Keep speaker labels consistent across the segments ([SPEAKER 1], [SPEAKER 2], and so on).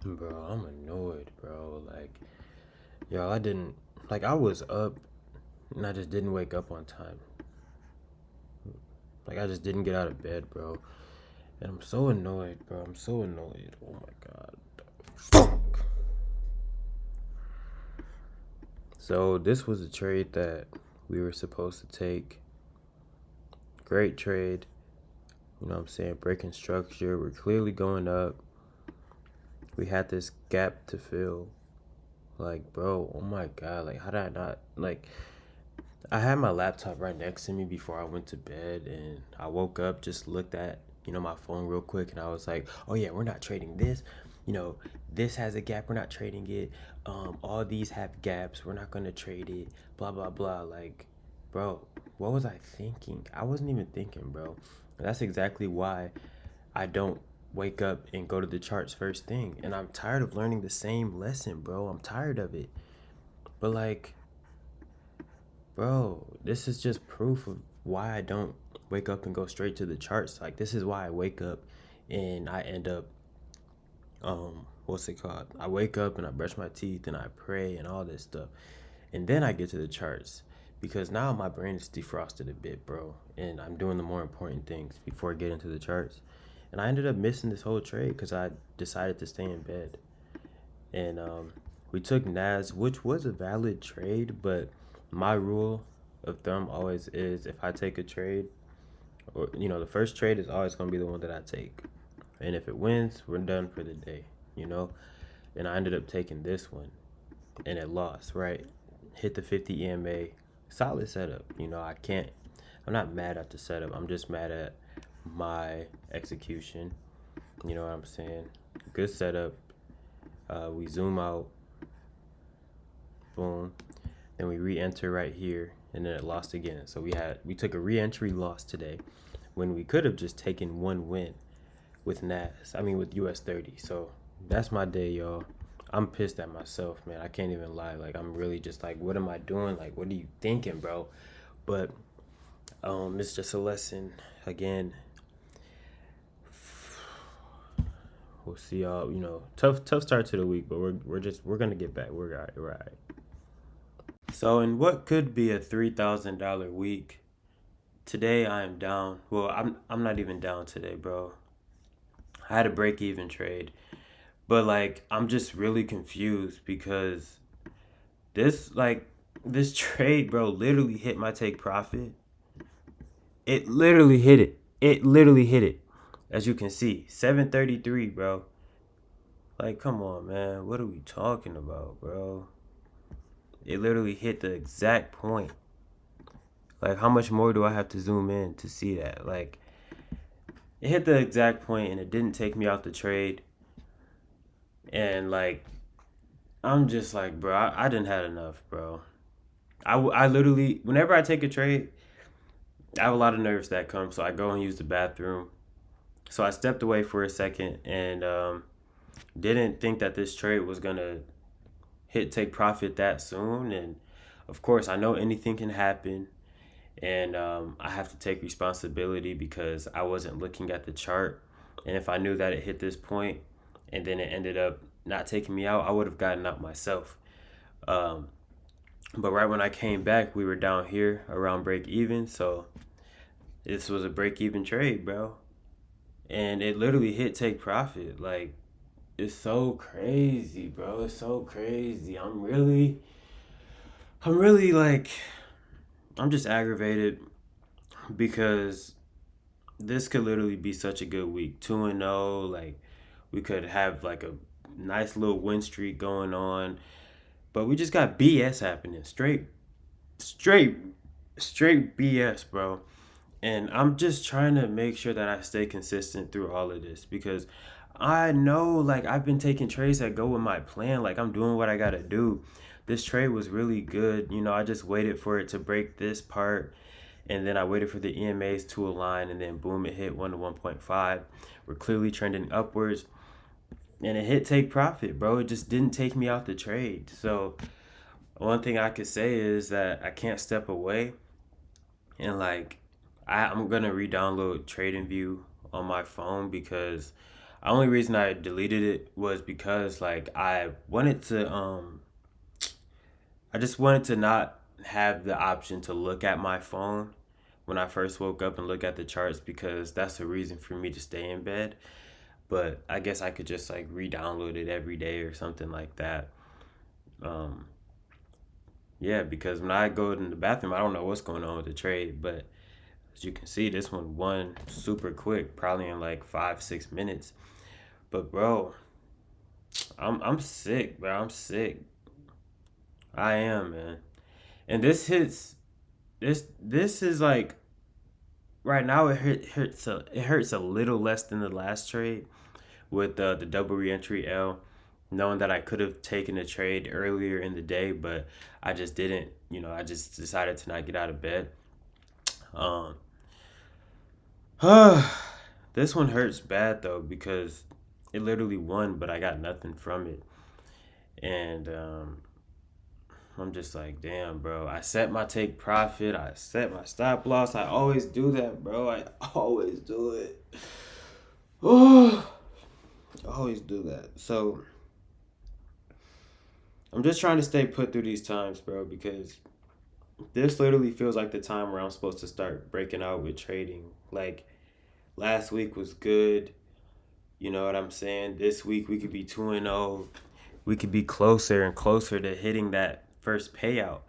[SPEAKER 1] Bro, I'm annoyed, bro. Like, yo, I didn't, like, I was up and I just didn't wake up on time. Like, I just didn't get out of bed, bro. And I'm so annoyed, bro. I'm so annoyed. Oh my God. Fuck. So, this was a trade that we were supposed to take. Great trade. You know what I'm saying? Breaking structure. We're clearly going up. We had this gap to fill. Like, bro, oh my God. Like, how did I not, like, I had my laptop right next to me before I went to bed, and I woke up, just looked at, my phone real quick, and I was like, oh yeah, we're not trading this. This has a gap, we're not trading it. All these have gaps, we're not gonna trade it, blah blah blah. Like, bro, what was I thinking? I wasn't even thinking, bro. That's exactly why I don't wake up and go to the charts first thing. And I'm tired of learning the same lesson, bro. I'm tired of it. But like, bro, this is just proof of why I don't wake up and go straight to the charts. Like, this is why I wake up and I end up, what's it called? I wake up and I brush my teeth and I pray and all this stuff. And then I get to the charts because now my brain is defrosted a bit, bro. And I'm doing the more important things before I get into the charts. And I ended up missing this whole trade because I decided to stay in bed. And we took NAS, which was a valid trade, but my rule of thumb always is if I take a trade, or the first trade is always going to be the one that I take. And if it wins, we're done for the day, you know? And I ended up taking this one and it lost, right? Hit the 50 EMA, solid setup. I'm not mad at the setup. I'm just mad at my execution. You know what I'm saying? Good setup. We zoom out, boom. Then we re-enter right here, and then it lost again. So we took a re-entry loss today, when we could have just taken one win with NAS. I mean with US 30. So that's my day, y'all. I'm pissed at myself, man. I can't even lie. Like, I'm really just like, what am I doing? Like, what are you thinking, bro? But it's just a lesson. Again, we'll see y'all. Tough start to the week, but we're gonna get back. We're all right. We're all right. So in what could be a $3,000 week, today I am down. Well, I'm not even down today, bro. I had a break even trade, but like I'm just really confused because this trade, bro, literally hit my take profit. It literally hit it. It literally hit it. As you can see, 733, bro. Like, come on, man. What are we talking about, bro? It literally hit the exact point. Like, how much more do I have to zoom in to see that? Like, it hit the exact point and it didn't take me out the trade. And, like, I'm just like, bro, I didn't had enough, bro. I literally, whenever I take a trade, I have a lot of nerves that come. So I go and use the bathroom. So I stepped away for a second and didn't think that this trade was going to hit take profit that soon. And of course, I know anything can happen. And I have to take responsibility because I wasn't looking at the chart. And if I knew that it hit this point and then it ended up not taking me out, I would have gotten out myself. Um, but right when I came back, we were down here around break even. So this was a break even trade, bro. And it literally hit take profit. Like, it's so crazy, bro. It's so crazy. I'm really like, I'm just aggravated because this could literally be such a good week. 2-0, like we could have like a nice little win streak going on, but we just got BS happening. Straight straight BS, bro. And I'm just trying to make sure that I stay consistent through all of this because I know, like, I've been taking trades that go with my plan. Like, I'm doing what I got to do. This trade was really good. I just waited for it to break this part, and then I waited for the EMAs to align, and then boom, it hit 1 to 1.5. We're clearly trending upwards, and it hit take profit, bro. It just didn't take me out the trade. So one thing I could say is that I can't step away, and like I'm gonna re-download TradingView on my phone because Only reason I deleted it was because like I just wanted to not have the option to look at my phone when I first woke up and look at the charts, because that's the reason for me to stay in bed. But I guess I could just like re-download it every day or something like that. Um, yeah, because when I go in the bathroom, I don't know what's going on with the trade, but as you can see, this one won super quick, probably in like 5 6 minutes. But bro, I'm sick, bro. I'm sick. I am, man. And this is like right now it hurts a little less than the last trade with the double reentry L, knowing that I could have taken a trade earlier in the day, but I just didn't. I just decided to not get out of bed. Um, this one hurts bad though because it literally won, but I got nothing from it, and I'm just like, damn, bro. I set my take profit. I set my stop loss. I always do that, bro. I always do it. Oh, I always do that. So I'm just trying to stay put through these times, bro, because this literally feels like the time where I'm supposed to start breaking out with trading. Like last week was good. You know what I'm saying? This week we could be 2-0. We could be closer and closer to hitting that first payout.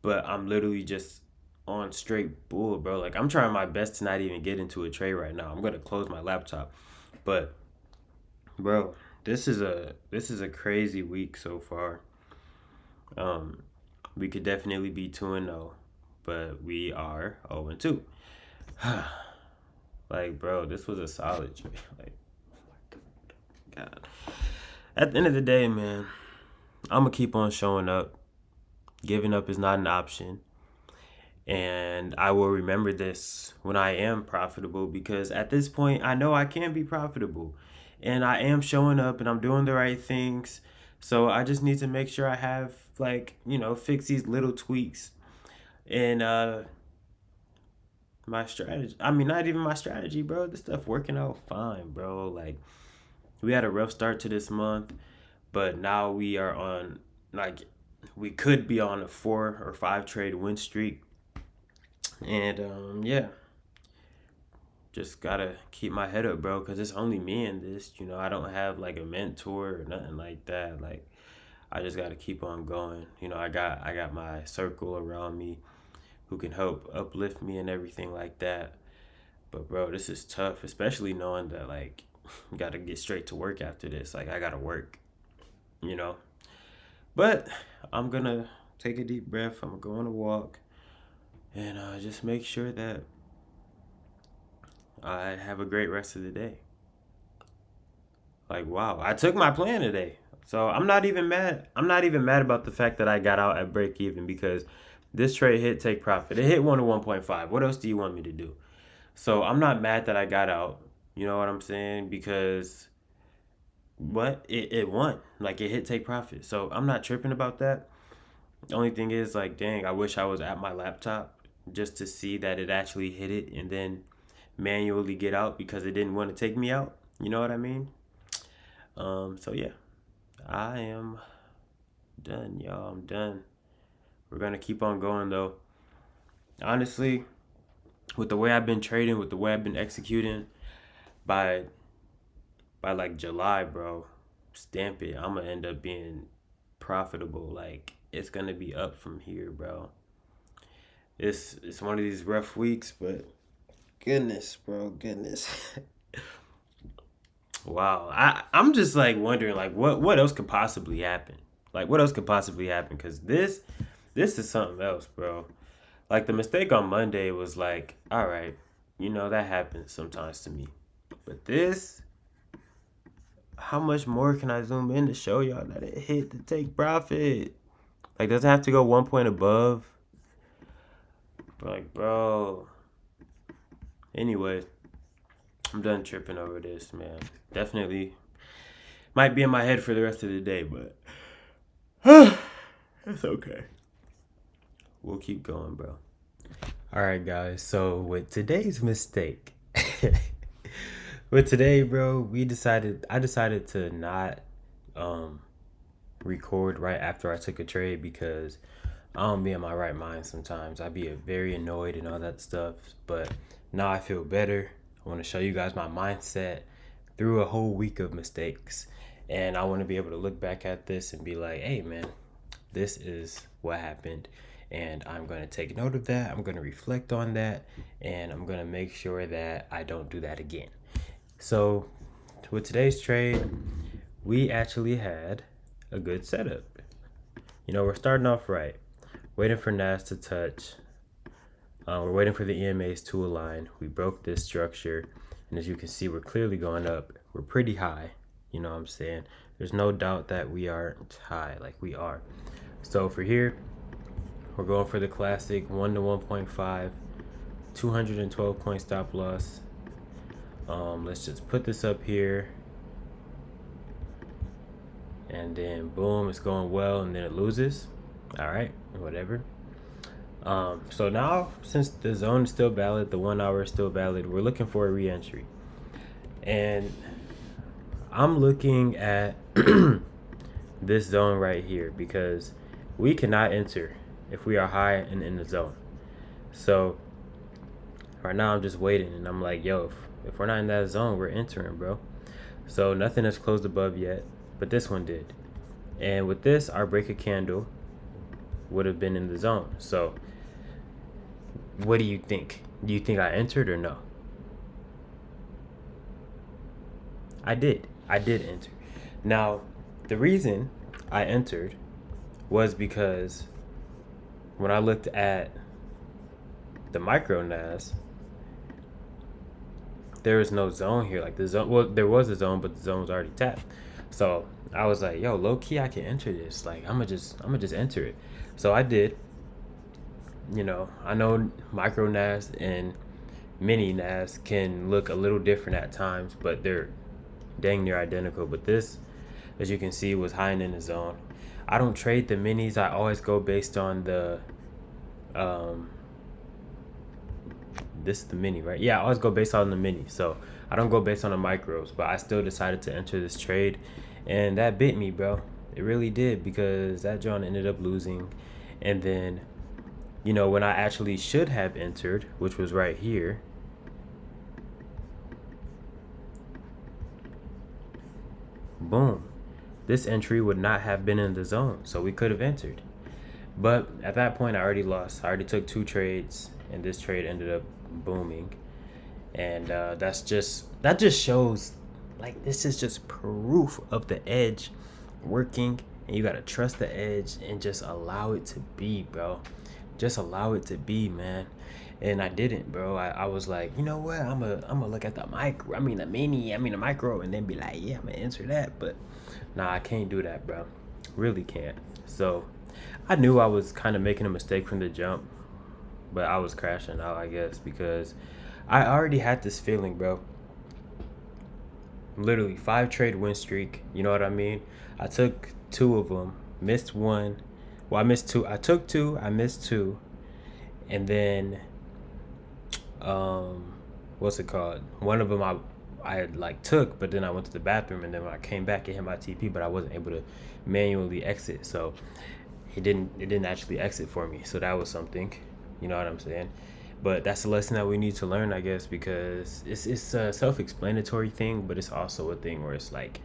[SPEAKER 1] But I'm literally just on straight bull, bro. Like I'm trying my best to not even get into a trade right now. I'm gonna close my laptop. But bro, this is a crazy week so far. Um, we could definitely be 2-0, but we are 0-2. Like, bro, this was a solid trade. Like, oh my God. At the end of the day, man, I'm gonna keep on showing up. Giving up is not an option. And I will remember this when I am profitable, because at this point, I know I can be profitable. And I am showing up and I'm doing the right things. So I just need to make sure I have, like, fix these little tweaks in my strategy. I mean, not even my strategy, bro. This stuff working out fine, bro. Like, we had a rough start to this month, but now we are on, like, we could be on a 4 or 5 trade win streak. And yeah, just gotta keep my head up, bro, because it's only me in this. I don't have like a mentor or nothing like that. Like, I just gotta keep on going. I got my circle around me who can help uplift me and everything like that. But bro, this is tough, especially knowing that like gotta get straight to work after this. Like I gotta work, you know. But I'm gonna take a deep breath. I'm gonna go on a walk and just make sure that I have a great rest of the day. Like, wow, I took my plan today. So I'm not even mad. I'm not even mad about the fact that I got out at break even, because this trade hit take profit. It hit 1 to 1.5. What else do you want me to do? So I'm not mad that I got out. You know what I'm saying? Because what? It won. Like it hit take profit. So I'm not tripping about that. The only thing is like, dang, I wish I was at my laptop just to see that it actually hit it and then manually get out because it didn't want to take me out. You know what I mean? So yeah, I am done, y'all. I'm done. We're gonna keep on going though. Honestly, with the way I've been trading, with the way I've been executing, by like July, bro, stamp it. I'm gonna end up being profitable. Like it's gonna be up from here, bro. It's one of these rough weeks, but goodness, bro, goodness. Wow. I'm just like wondering like what else could possibly happen? Like what else could possibly happen? Cause this is something else, bro. Like the mistake on Monday was like, all right, that happens sometimes to me. But this, how much more can I zoom in to show y'all that it hit to take profit? Like, does it have to go 1 point above? Like, bro. Anyway, I'm done tripping over this, man. Definitely might be in my head for the rest of the day, but it's okay. We'll keep going, bro. All right, guys. So with today's mistake, But today, bro, I decided to not um record right after I took a trade because I don't be in my right mind sometimes. I be very annoyed and all that stuff. But now I feel better. I want to show you guys my mindset through a whole week of mistakes. And I want to be able to look back at this and be like, hey, man, this is what happened. And I'm going to take note of that. I'm going to reflect on that. And I'm going to make sure that I don't do that again. So, with today's trade, we actually had a good setup. You know, we're starting off right. Waiting for NAS to touch. We're waiting for the EMAs to align. We broke this structure. And as you can see, we're clearly going up. We're pretty high. You know what I'm saying? There's no doubt that we aren't high like we are. So for here, we're going for the classic 1 to 1.5, 212 point stop loss. Let's just put this up here. And then boom, it's going well and then it loses. All right, whatever. So now, since the zone is still valid, the 1 hour is still valid, we're looking for a re-entry. And I'm looking at this zone right here because we cannot enter if we are high and in the zone. So right now I'm just waiting and I'm like, yo, if we're not in that zone, we're entering, bro. So nothing has closed above yet, but this one did. And with this, our break a candle would have been in the zone. So what do you think? Do you think I entered or no? I did enter. Now, the reason I entered was because when I looked at the micro NAS, there was no zone here. Like the zone, well, there was a zone, but the zone was already tapped. So I was like, yo, low key, I can enter this. Like I'm gonna just enter it. So I did. You know, I know micro NAS and mini NAS can look a little different at times, but they're dang near identical. But this, as you can see, was high and in the zone. I don't trade the minis. I always go based on the this is the mini, right? Yeah, I always go based on the mini. So I don't go based on the micros, but I still decided to enter this trade. And that bit me, bro. It really did, because that John ended up losing. And then, you know, when I actually should have entered, which was right here, boom, this entry would not have been in the zone. So we could have entered. But at that point, I already lost. I already took 2 trades, and this trade ended up booming. And that just shows, like, this is just proof of the edge working. And you got to trust the edge and just allow it to be, bro. Just allow it to be, man. And I didn't, bro. I was like, you know what? I'm a look at the micro. The mini. The micro, and then be like, yeah, I'm gonna enter that. But nah, I can't do that, bro. Really can't. So I knew I was kind of making a mistake from the jump, but I was crashing out, I guess, because I already had this feeling, bro. Literally 5 trade win streak. You know what I mean? I took 2 of them, missed 1. Well, I missed 2. I took 2. I missed 2, and then what's it called? One of them I had like took, but then I went to the bathroom, and then when I came back, it hit my TP, but I wasn't able to manually exit, so it didn't actually exit for me. So that was something, you know what I'm saying? But that's a lesson that we need to learn, I guess, because it's a self-explanatory thing, but it's also a thing where it's like,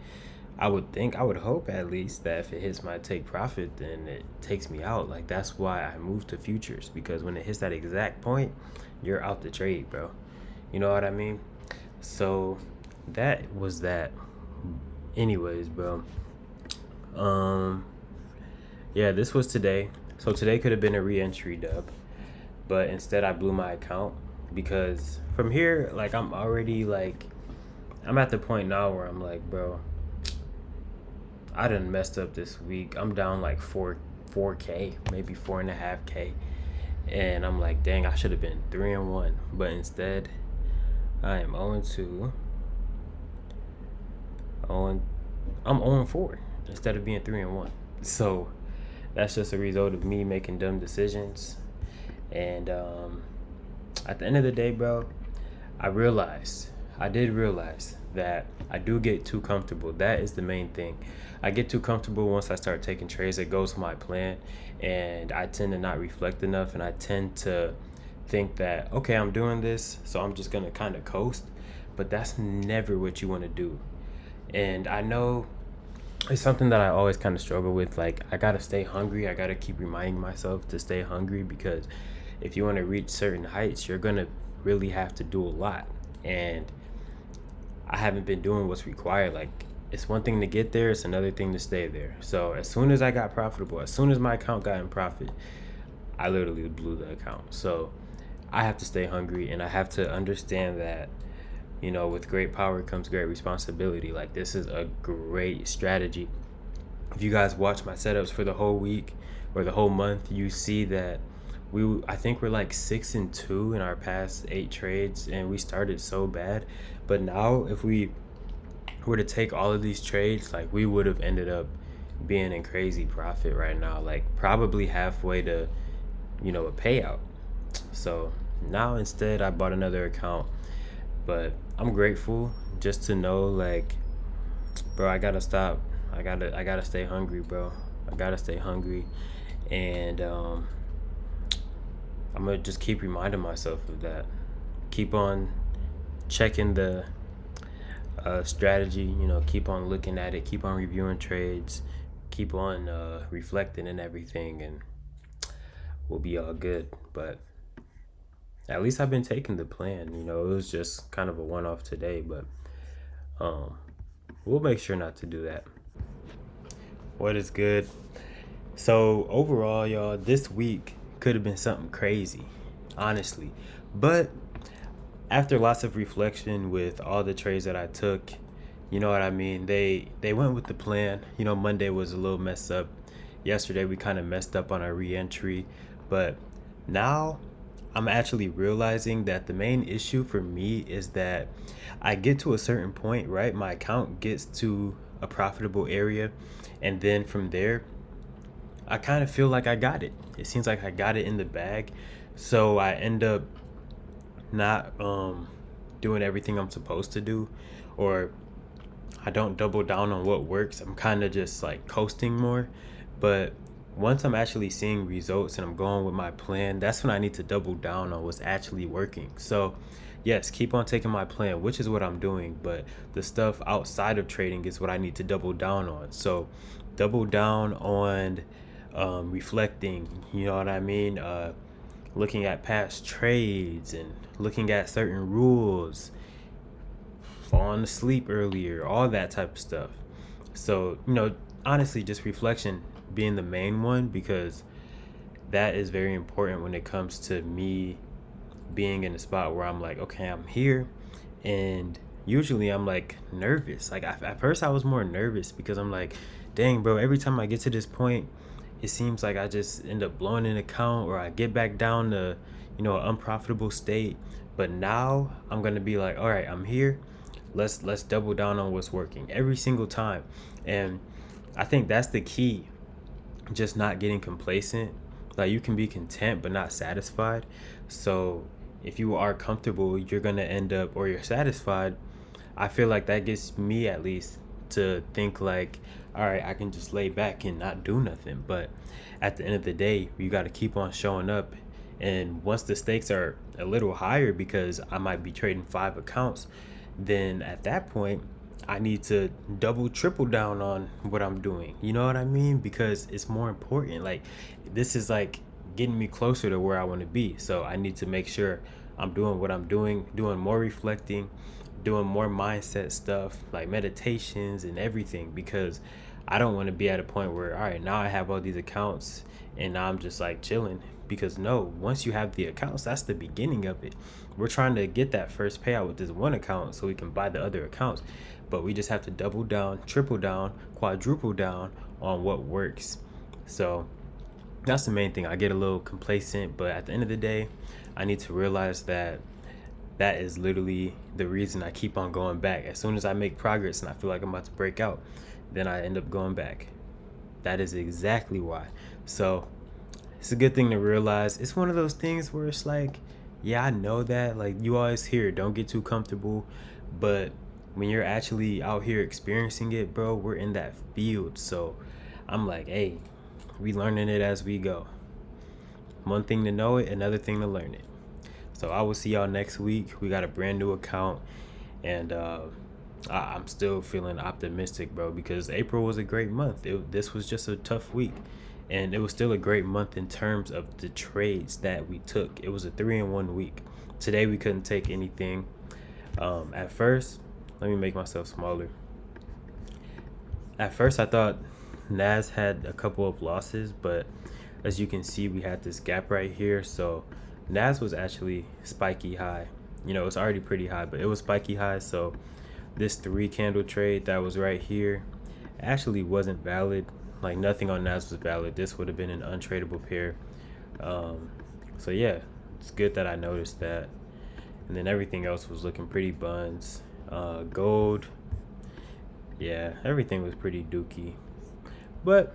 [SPEAKER 1] I would hope at least that if it hits my take profit, then it takes me out. Like, that's why I moved to futures, because when it hits that exact point, you're out the trade, bro. You know what I mean? So that was that. Anyways, bro. Yeah, this was today. So today could have been a re-entry dub, but instead I blew my account, because from here, like, I'm already like, I'm at the point now where I'm like, bro, I done messed up this week. I'm down like 4K, maybe 4.5K, and I'm like, dang, I should have been 3-1, but instead I am 0-2. I'm 0-4 instead of being 3-1. So that's just a result of me making dumb decisions. And at the end of the day, bro, I realized I did realize that I do get too comfortable. That is the main thing. I get too comfortable once I start taking trades that goes with my plan, and I tend to not reflect enough, and I tend to think that, okay, I'm doing this, so I'm just gonna kind of coast. But that's never what you want to do. And I know it's something that I always kind of struggle with. Like, I gotta stay hungry. I gotta keep reminding myself to stay hungry, because if you want to reach certain heights, you're gonna really have to do a lot. And I haven't been doing what's required. Like, it's one thing to get there, it's another thing to stay there. So as soon as I got profitable, as soon as my account got in profit, I literally blew the account. So I have to stay hungry, and I have to understand that, with great power comes great responsibility. Like, this is a great strategy. If you guys watch my setups for the whole week or the whole month, you see that I think we're like 6-2 in our past 8 trades, and we started so bad. But now, if we were to take all of these trades, like, we would have ended up being in crazy profit right now, like probably halfway to, a payout. So now instead I bought another account. But I'm grateful just to know, like, bro, I gotta stop. I gotta stay hungry, bro. I gotta stay hungry. And I'm gonna just keep reminding myself of that. Keep on checking the strategy, keep on looking at it, keep on reviewing trades, keep on reflecting and everything, and we'll be all good. But at least I've been taking the plan. It was just kind of a one-off today, but we'll make sure not to do that. What is good? So overall, y'all, this week could have been something crazy, honestly. But after lots of reflection with all the trades that I took, you know what I mean? They went with the plan. Monday was a little messed up. Yesterday we kind of messed up on our re-entry, but now I'm actually realizing that the main issue for me is that I get to a certain point, right? My account gets to a profitable area, and then from there, I kind of feel like I got it. It seems like I got it in the bag. So I end up not doing everything I'm supposed to do, or I don't double down on what works. I'm kind of just like coasting more. But once I'm actually seeing results and I'm going with my plan, that's when I need to double down on what's actually working. So yes, keep on taking my plan, which is what I'm doing, but the stuff outside of trading is what I need to double down on. So double down on reflecting, you know what I mean? Looking at past trades and looking at certain rules, falling asleep earlier, all that type of stuff. So, honestly, just reflection being the main one, because that is very important when it comes to me being in a spot where I'm like, okay, I'm here. And usually I'm like nervous. Like, at first I was more nervous because I'm like, dang, bro, every time I get to this point, it seems like I just end up blowing an account, or I get back down to, an unprofitable state. But now I'm going to be like, all right, I'm here. Let's double down on what's working every single time. And I think that's the key. Just not getting complacent. Like, you can be content but not satisfied. So if you are comfortable, you're going to end up, or you're satisfied. I feel like that gets me, at least, to think like, all right, I can just lay back and not do nothing. But at the end of the day, you got to keep on showing up. And once the stakes are a little higher, because I might be trading 5 accounts, then at that point I need to double, triple down on what I'm doing. You know what I mean? Because it's more important. Like, this is like getting me closer to where I want to be. So I need to make sure I'm doing what I'm doing more reflecting, doing more mindset stuff, like meditations and everything, because I don't want to be at a point where, all right, now I have all these accounts and now I'm just like chilling. Because no, once you have the accounts, that's the beginning of it. We're trying to get that first payout with this one account so we can buy the other accounts. But we just have to double down, triple down, quadruple down on what works. So that's the main thing. I get a little complacent, but at the end of the day, I need to realize that that is literally the reason I keep on going back. As soon as I make progress and I feel like I'm about to break out, then I end up going back. That is exactly why. So it's a good thing to realize. It's one of those things where it's like, yeah, I know that. Like, you always hear, don't get too comfortable. But when you're actually out here experiencing it, bro, we're in that field. So I'm like, hey, we learning it as we go. One thing to know it, another thing to learn it. So I will see y'all next week. We got a brand new account, and I'm still feeling optimistic, bro, because April was a great month. This was just a tough week, and it was still a great month in terms of the trades that we took. It was a 3-in-1 week. Today we couldn't take anything. At first, let me make myself smaller. At first, I thought Nas had a couple of losses, but as you can see, we had this gap right here. So Nas was actually spiky high. You know, it's already pretty high, but it was spiky high. So this 3-candle trade that was right here actually wasn't valid. Like, nothing on Nas was valid. This would have been an untradeable pair. So yeah, it's good that I noticed that. And then everything else was looking pretty buns. Gold, yeah, everything was pretty dookie. But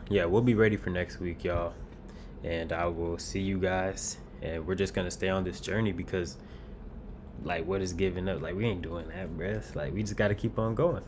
[SPEAKER 1] yeah, we'll be ready for next week, y'all. And I will see you guys. And we're just gonna stay on this journey because, like, what is giving up? Like, we ain't doing that, bruh. Like, we just gotta keep on going.